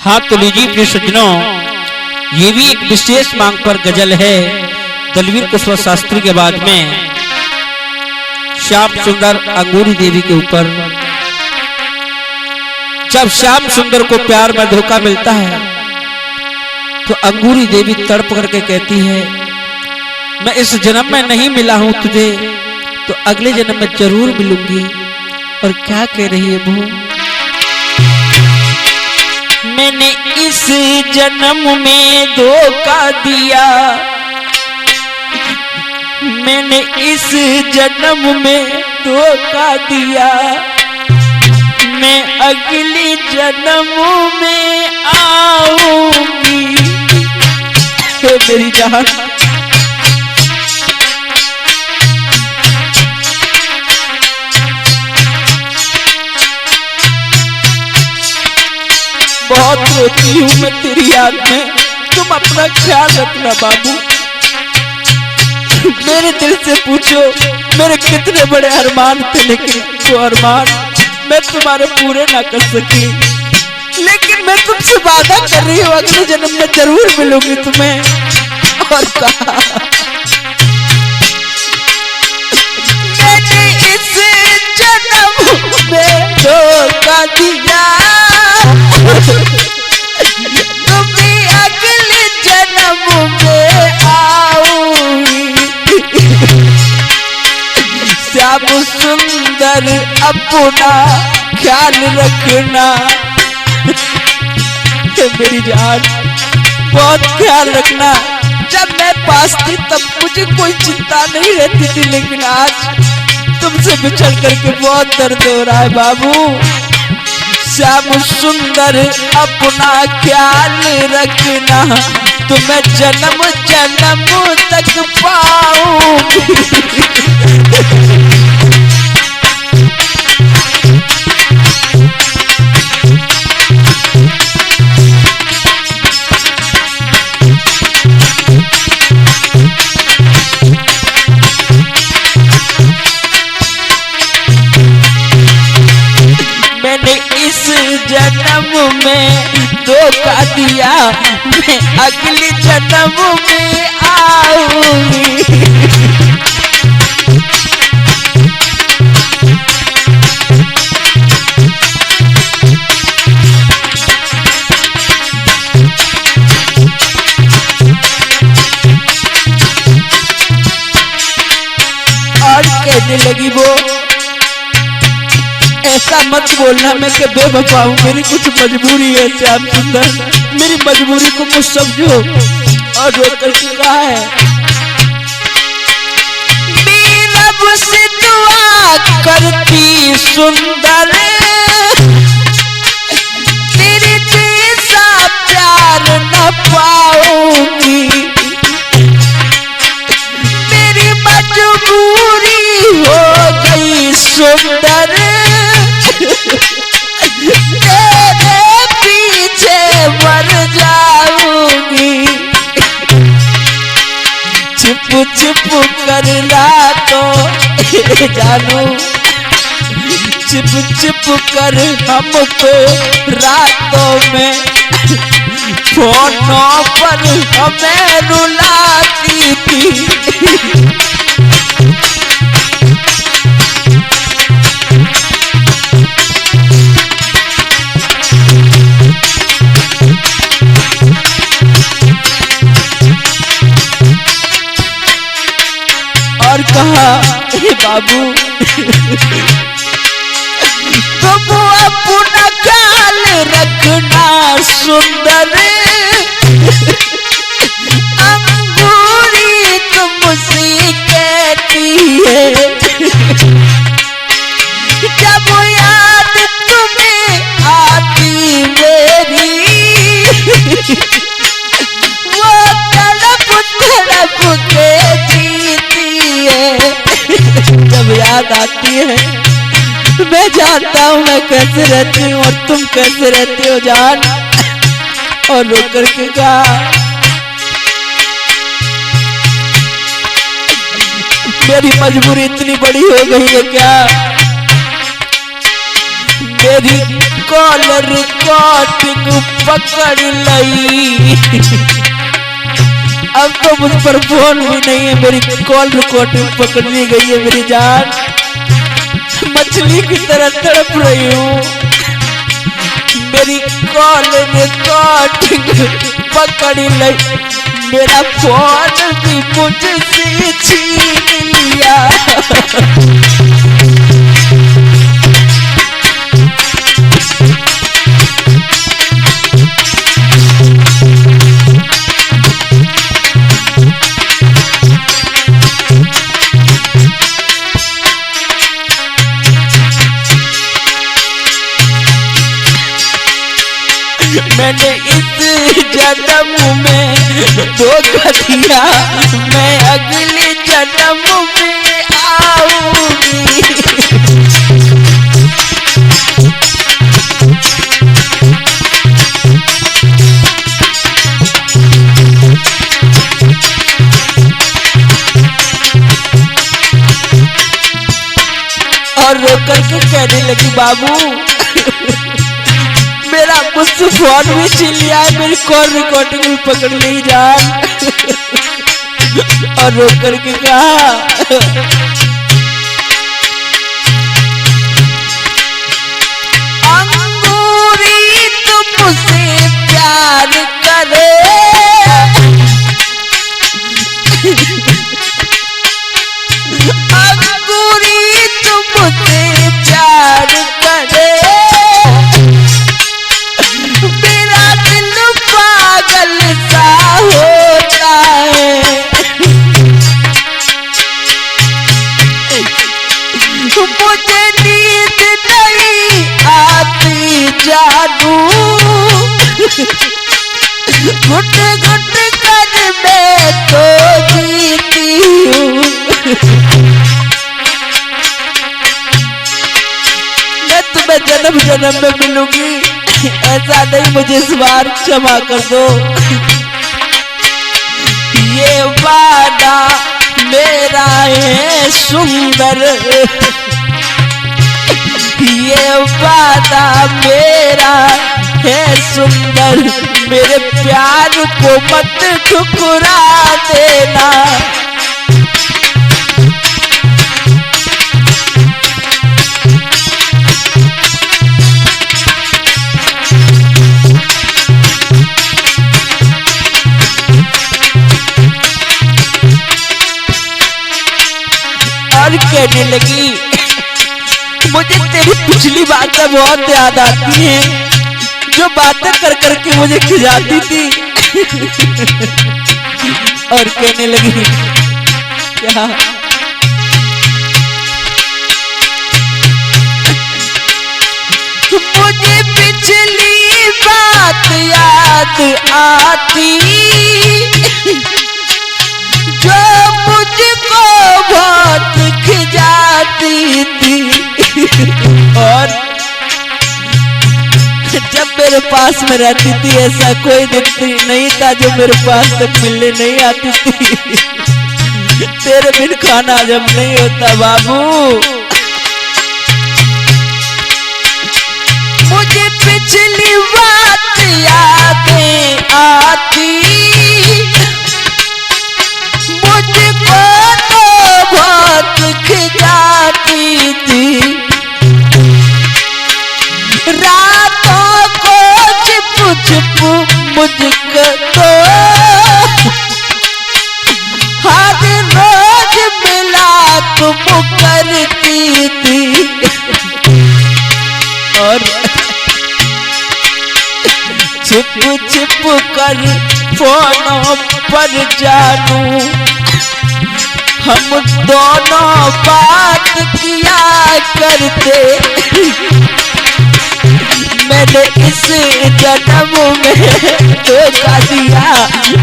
हाँ तो लीजिए प्रिय सज्जनों, ये भी एक विशेष मांग पर गजल है दलवीर कुशवाहा शास्त्री के बाद में श्याम सुंदर अंगूरी देवी के ऊपर। जब श्याम सुंदर को प्यार में धोखा मिलता है तो अंगूरी देवी तड़प करके कहती है, मैं इस जन्म में नहीं मिला हूं तुझे तो अगले जन्म में जरूर मिलूंगी। और क्या कह रही है वो, मैंने इस जन्म में धोखा दिया, मैंने इस जन्म में धोखा दिया, मैं अगले जन्म में आऊंगी। मेरी जान बहुत रोती हूँ मैं तेरी याद में, तुम अपना ख्याल रखना बाबू। मेरे दिल से पूछो मेरे कितने बड़े अरमान थे, लेकिन वो अरमान मैं तुम्हारे पूरे ना कर सकी। लेकिन मैं तुमसे वादा कर रही हूँ अगले जन्म में जरूर मिलूंगी तुम्हें। और कहा मैंने इस जन्म में धोखा दिया, तुम्हें अगले जन्म में आऊंगी। श्याम सुंदर अपना ख्याल रखना, मेरी जान बहुत ख्याल रखना। जब मैं पास थी तब मुझे कोई चिंता नहीं रहती थी, लेकिन आज तुमसे बिछड़ करके बहुत दर्द हो रहा है बाबू। श्याम सुंदर अपना ख्याल रखना, तुम्हें जन्म जन्म तक पाऊंगी। मैंने इस जन्म में धोखा दिया, मैं अगले जन्म में आऊंगी। और कहने लगी वो, ऐसा मत बोलना मैं कि बेवफा हूं, मेरी कुछ मजबूरी है श्याम सुंदर, मेरी मजबूरी को कुछ समझो। और रोकर के कहा है, रब से दुआ करती सुंदर, तेरे जैसा प्यार न पाऊंगी। मेरी मजबूरी हो गई सुंदर, तेरे पीछे मर जाऊंगी। छिप छिप कर रातों जानू, छिप छिप कर हमको रातों में फोनों पर हमें रुलाती थी। और कहा, हे बाबू तुम अपना ख्याल रखना सुंदर, अंगूरी तुमसे कहती है, जब याद तुम्हें आती मेरी, वो तड़प तड़प के जीती है। जब याद आती है मैं जानता हूँ मैं कैसे रहती हूँ और तुम कैसे रहती हो जान। और रो करके कहा, मेरी मजबूरी इतनी बड़ी हो गई है क्या, मेरी कॉलर रिकॉर्डिंग पकड़ लई। अब तो मुझ पर फोन भी नहीं है, मेरी कॉल रिकॉर्डिंग पकड़ ली गई है। मेरी जान मछली की तरह तड़प रही हूँ। मेरी कॉल रिकॉर्डिंग पकड़ लई, मेरा फोन भी मुझसे छीन लिया। मैंने इस जन्म में धोखा दिया, मैं अगले जन्म में आऊंगी। और रोकर के कहने लगी बाबू मेरा मुझसे फोन भी छीन लिया है, मेरी कॉल रिकॉर्डिंग भी पकड़ ली जान। और रो करके कहा अंगूरी तुमसे प्यार करे, अंगूरी तुमसे प्यार करे, होता है। मुझे नींद नहीं आती जानू, घुट घुट कर मैं तो जीती हूँ। मैं तुम्हें जन्म जन्म में मिलूंगी, ऐसा नहीं मुझे इस बार क्षमा कर दो। ये वादा मेरा है सुंदर, ये वादा मेरा है सुंदर, मेरे प्यार को मत ठुकरा देना। कहने लगी मुझे तेरी पिछली बातें बहुत याद आती हैं, जो बातें कर करके मुझे खिजाती थी। और कहने लगी क्या मुझे पिछली बात याद आती, जो मुझको बहुत खिजाती थी। और जब मेरे पास में रहती थी ऐसा कोई दिन नहीं था जो मेरे पास तक मिलने नहीं आती थी। तेरे बिन खाना जब नहीं होता बाबू। मुझे पिछली बात यादें आती, मुझको तो बहुत खिजाती थी। रातों को छिप छिप मुझको तो हर रोज मिला तुम करती थी। और छिप छिप कर फोनों पर जानू हम दोनों बात किया करते। मैंने इस जन्म में धोखा दिया,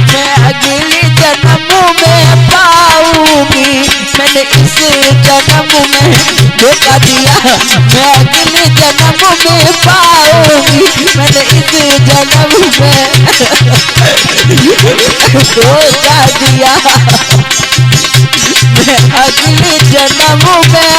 मैं अगले जन्म में पाऊंगी। मैंने इस जन्म में धोखा दिया, मैं अगले जन्म में पाऊंगी। मैंने इस जन्म में धोखा दिया, मैं अगले जन्म में